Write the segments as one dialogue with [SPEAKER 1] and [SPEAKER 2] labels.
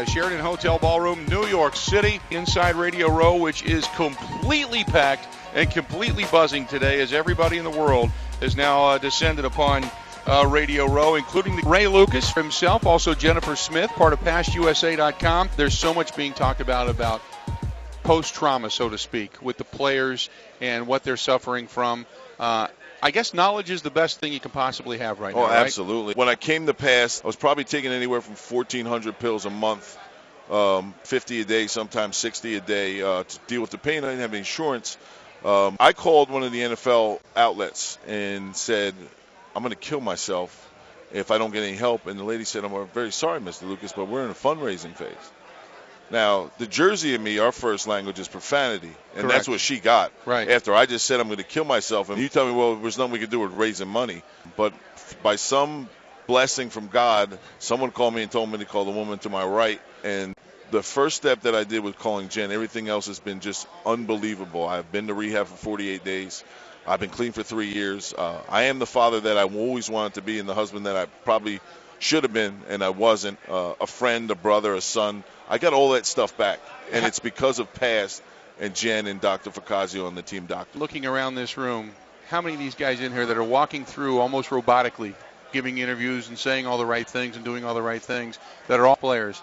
[SPEAKER 1] Sheraton Hotel Ballroom, New York City, inside Radio Row, which is completely packed and completely buzzing today as everybody in the world has now descended upon Radio Row, including Ray Lucas himself, also Jennifer Smith, part of PastUSA.com. There's so much being talked about post-trauma, so to speak, with the players and what they're suffering from. I guess knowledge is the best thing you can possibly have right now, right?
[SPEAKER 2] Oh, absolutely. When I came to P.A.S.T, I was probably taking anywhere from 1,400 pills a month, 50 a day, sometimes 60 a day, to deal with the pain. I didn't have any insurance. I called one of the NFL outlets and said, I'm going to kill myself if I don't get any help. And the lady said, I'm very sorry, Mr. Lucas, but we're in a fundraising phase. Now, the Jersey in me, our first language is profanity, and
[SPEAKER 1] Correct.
[SPEAKER 2] that's what she got.
[SPEAKER 1] Right.
[SPEAKER 2] After I just said I'm going to kill myself, and you tell me, well, there's nothing we can do with raising money. But by some blessing from God, someone called me and told me to call the woman to my right, and the first step that I did was calling Jen. Everything else has been just unbelievable. I've been to rehab for 48 days. I've been clean for 3 years. I am the father that I always wanted to be and the husband that I probably should have been, and I wasn't. A friend, a brother, a son. I got all that stuff back, and it's because of P.A.S.T and Jen and Dr. Facazio and the team doctor.
[SPEAKER 1] Looking around this room, how many of these guys in here that are walking through almost robotically, giving interviews and saying all the right things and doing all the right things, that are all players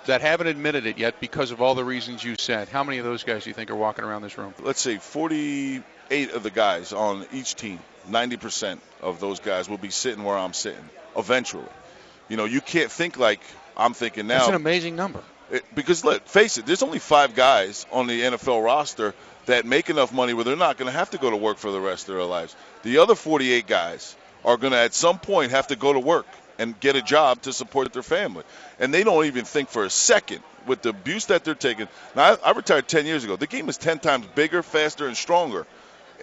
[SPEAKER 1] that haven't admitted it yet because of all the reasons you said? How many of those guys do you think are walking around this room?
[SPEAKER 2] Let's say 48 of the guys on each team, 90% of those guys will be sitting where I'm sitting eventually. You know, you can't think like I'm thinking now.
[SPEAKER 1] That's an amazing number.
[SPEAKER 2] Because, face it, there's only 5 guys on the NFL roster that make enough money where they're not going to have to go to work for the rest of their lives. The other 48 guys are going to, at some point, have to go to work and get a job to support their family. And they don't even think for a second with the abuse that they're taking. Now, I retired 10 years ago. The game is 10 times bigger, faster, and stronger.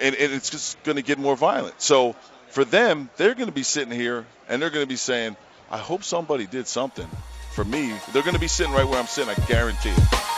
[SPEAKER 2] And it's just going to get more violent. So for them, they're going to be sitting here, and they're going to be saying, I hope somebody did something for me. They're going to be sitting right where I'm sitting, I guarantee it.